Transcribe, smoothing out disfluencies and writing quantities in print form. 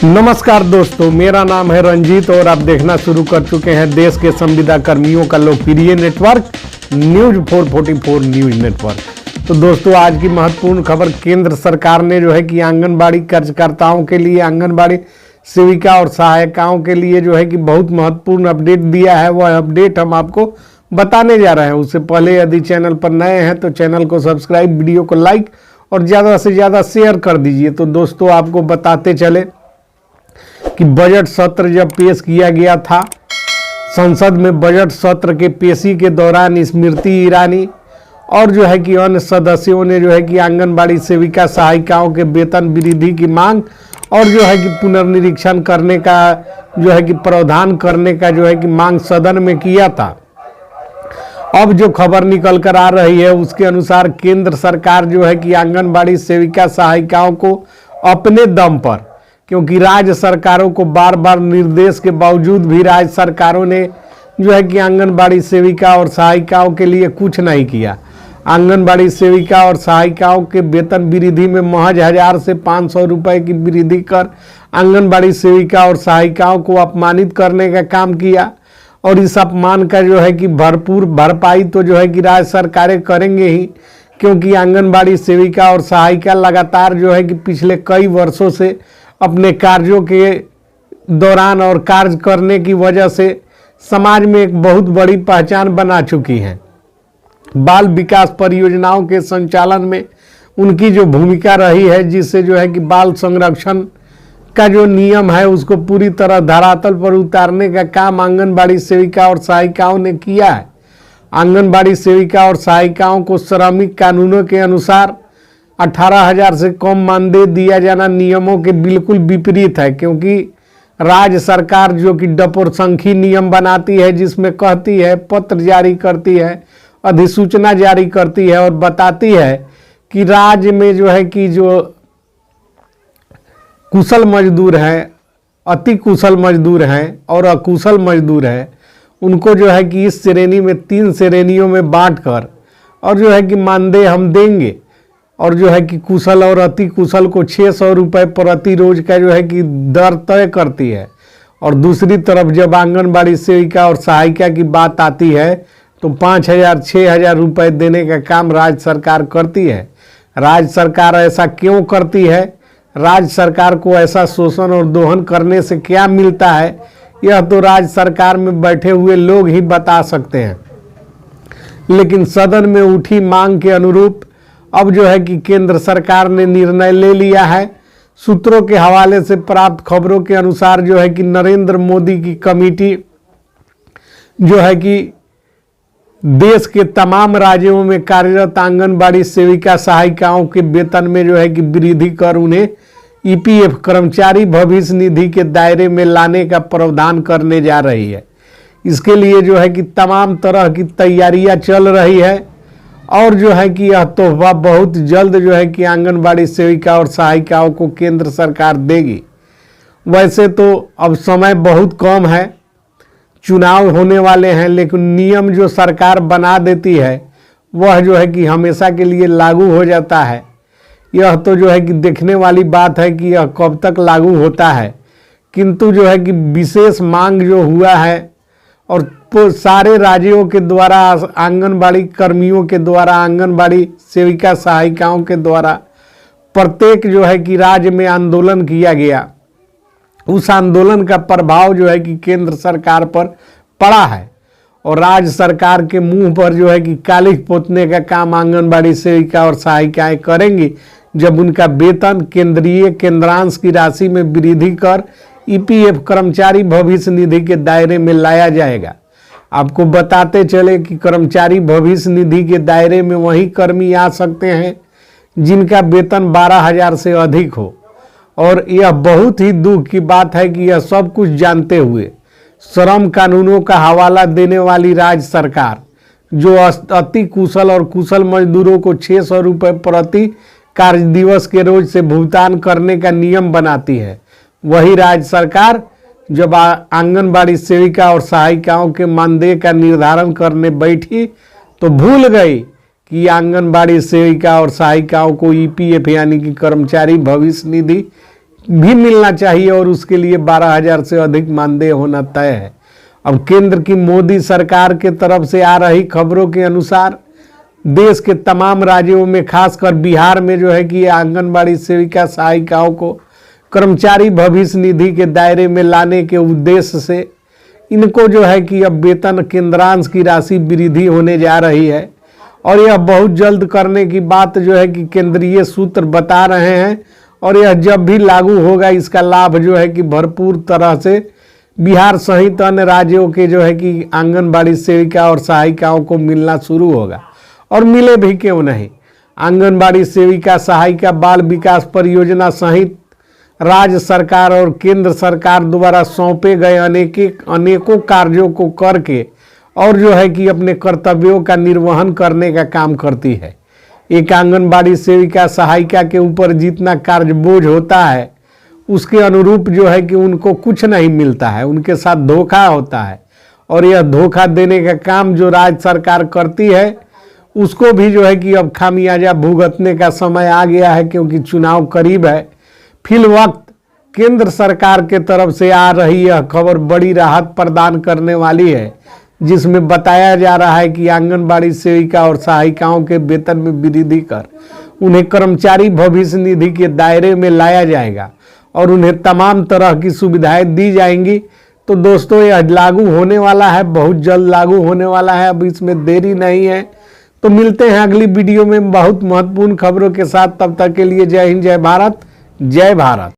नमस्कार दोस्तों, मेरा नाम है रंजीत और आप देखना शुरू कर चुके हैं देश के संविदा कर्मियों का लोकप्रिय नेटवर्क न्यूज 444 न्यूज नेटवर्क। तो दोस्तों, आज की महत्वपूर्ण खबर, केंद्र सरकार ने जो है कि आंगनबाड़ी कार्यकर्ताओं के लिए, आंगनबाड़ी सेविका और सहायिकाओं के लिए जो है कि बहुत महत्वपूर्ण अपडेट दिया है। वह अपडेट हम आपको बताने जा रहे हैं। उससे पहले यदि चैनल पर नए हैं तो चैनल को सब्सक्राइब, वीडियो को लाइक और ज़्यादा से ज़्यादा शेयर कर दीजिए। तो दोस्तों, आपको बताते चले कि बजट सत्र जब पेश किया गया था, संसद में बजट सत्र के पेशी के दौरान स्मृति ईरानी और जो है कि अन्य सदस्यों ने जो है कि आंगनबाड़ी सेविका सहायिकाओं के वेतन वृद्धि की मांग और जो है कि पुनर्निरीक्षण करने का जो है कि प्रावधान करने का जो है कि मांग सदन में किया था। अब जो खबर निकल कर आ रही है उसके अनुसार केंद्र सरकार जो है कि आंगनबाड़ी सेविका सहायिकाओं को अपने दम पर, क्योंकि राज्य सरकारों को बार बार निर्देश के बावजूद भी राज्य सरकारों ने जो है कि आंगनबाड़ी सेविका और सहायिकाओं के लिए कुछ नहीं किया। आंगनबाड़ी सेविका और सहायिकाओं के वेतन वृद्धि में महज 1000 से 500 रुपए की वृद्धि कर आंगनबाड़ी सेविका और सहायिकाओं को अपमानित करने का काम किया। और इस अपमान का जो है कि भरपूर भरपाई तो जो है कि राज्य सरकारें करेंगे ही, क्योंकि आंगनबाड़ी सेविका और सहायिका लगातार जो है कि पिछले कई वर्षों से अपने कार्यों के दौरान और कार्य करने की वजह से समाज में एक बहुत बड़ी पहचान बना चुकी हैं। बाल विकास परियोजनाओं के संचालन में उनकी जो भूमिका रही है, जिससे जो है कि बाल संरक्षण का जो नियम है उसको पूरी तरह धरातल पर उतारने का काम आंगनबाड़ी सेविका और सहायिकाओं ने किया है। आंगनबाड़ी सेविका और सहायिकाओं को श्रमिक कानूनों के अनुसार 18,000 से कम मानदेय दिया जाना नियमों के बिल्कुल विपरीत है, क्योंकि राज्य सरकार जो कि डपोरसंखी नियम बनाती है, जिसमें कहती है, पत्र जारी करती है, अधिसूचना जारी करती है और बताती है कि राज्य में जो है कि जो कुशल मजदूर हैं, अति कुशल मजदूर हैं और अकुशल मजदूर हैं, उनको जो है कि इस श्रेणी में 3 श्रेणियों में बांटकर और जो है कि मानदेय हम देंगे। और जो है कि कुशल और अति कुशल को 600 रुपये प्रति रोज का जो है कि दर तय करती है। और दूसरी तरफ जब आंगनबाड़ी सेविका और सहायिका की बात आती है तो 5,000 6,000 रुपये देने का काम राज्य सरकार करती है। राज्य सरकार ऐसा क्यों करती है? राज्य सरकार को ऐसा शोषण और दोहन करने से क्या मिलता है, यह तो राज्य सरकार में बैठे हुए लोग ही बता सकते हैं। लेकिन सदन में उठी मांग के अनुरूप अब जो है कि केंद्र सरकार ने निर्णय ले लिया है। सूत्रों के हवाले से प्राप्त खबरों के अनुसार जो है कि नरेंद्र मोदी की कमेटी जो है कि देश के तमाम राज्यों में कार्यरत आंगनबाड़ी सेविका सहायिकाओं के वेतन में जो है कि वृद्धि कर उन्हें ईपीएफ कर्मचारी भविष्य निधि के दायरे में लाने का प्रावधान करने जा रही है। इसके लिए जो है कि तमाम तरह की तैयारियां चल रही है और जो है कि यह तोहफा बहुत जल्द जो है कि आंगनबाड़ी सेविका और सहायिकाओं को केंद्र सरकार देगी। वैसे तो अब समय बहुत कम है, चुनाव होने वाले हैं, लेकिन नियम जो सरकार बना देती है वह जो है कि हमेशा के लिए लागू हो जाता है। यह तो जो है कि देखने वाली बात है कि यह कब तक लागू होता है। किंतु जो है कि विशेष मांग जो हुआ है और सारे राज्यों के द्वारा, आंगनबाड़ी कर्मियों के द्वारा, आंगनबाड़ी सेविका सहायिकाओं के द्वारा प्रत्येक जो है कि राज्य में आंदोलन किया गया, उस आंदोलन का प्रभाव जो है कि केंद्र सरकार पर पड़ा है। और राज्य सरकार के मुंह पर जो है कि कालिख पोतने का काम आंगनबाड़ी सेविका और सहायिकाएं करेंगी जब उनका वेतन केंद्रीय केंद्रांश की राशि में वृद्धि कर ईपीएफ कर्मचारी भविष्य निधि के दायरे में लाया जाएगा। आपको बताते चले कि कर्मचारी भविष्य निधि के दायरे में वही कर्मी आ सकते हैं जिनका वेतन 12,000 से अधिक हो। और यह बहुत ही दुख की बात है कि यह सब कुछ जानते हुए श्रम कानूनों का हवाला देने वाली राज्य सरकार जो अति कुशल और कुशल मजदूरों को 600 रुपये प्रति कार्य दिवस के रोज से भुगतान करने का नियम बनाती है, वही राज्य सरकार जब आंगनबाड़ी सेविका और सहायिकाओं के मानदेय का निर्धारण करने बैठी तो भूल गई कि आंगनबाड़ी सेविका और सहायिकाओं को ईपीएफ यानी कि कर्मचारी भविष्य निधि भी मिलना चाहिए और उसके लिए 12,000 से अधिक मानदेय होना तय है। अब केंद्र की मोदी सरकार के तरफ से आ रही खबरों के अनुसार देश के तमाम राज्यों में खासकर बिहार में जो है कि आंगनबाड़ी सेविका सहायिकाओं को कर्मचारी भविष्य निधि के दायरे में लाने के उद्देश्य से इनको जो है कि अब वेतन केंद्रांश की राशि वृद्धि होने जा रही है और यह बहुत जल्द करने की बात जो है कि केंद्रीय सूत्र बता रहे हैं। और यह जब भी लागू होगा इसका लाभ जो है कि भरपूर तरह से बिहार सहित अन्य राज्यों के जो है कि आंगनबाड़ी सेविका और सहायिकाओं को मिलना शुरू होगा और मिले भी क्यों नहीं। आंगनबाड़ी सेविका सहायिका बाल विकास परियोजना सहित राज्य सरकार और केंद्र सरकार द्वारा सौंपे गए अनेकों कार्यों को करके और जो है कि अपने कर्तव्यों का निर्वहन करने का काम करती है। एक आंगनबाड़ी सेविका सहायिका के ऊपर जितना कार्य बोझ होता है उसके अनुरूप जो है कि उनको कुछ नहीं मिलता है, उनके साथ धोखा होता है। और यह धोखा देने का काम जो राज्य सरकार करती है उसको भी जो है कि अब खामियाजा भुगतने का समय आ गया है, क्योंकि चुनाव करीब है। फिल वक्त केंद्र सरकार के तरफ से आ रही यह खबर बड़ी राहत प्रदान करने वाली है, जिसमें बताया जा रहा है कि आंगनबाड़ी सेविका और सहायिकाओं के वेतन में वृद्धि कर उन्हें कर्मचारी भविष्य निधि के दायरे में लाया जाएगा और उन्हें तमाम तरह की सुविधाएं दी जाएंगी। तो दोस्तों यह लागू होने वाला है, बहुत जल्द लागू होने वाला है, अब इसमें देरी नहीं है। तो मिलते हैं अगली वीडियो में बहुत महत्वपूर्ण खबरों के साथ। तब तक के लिए जय हिंद, जय भारत, जय भारत।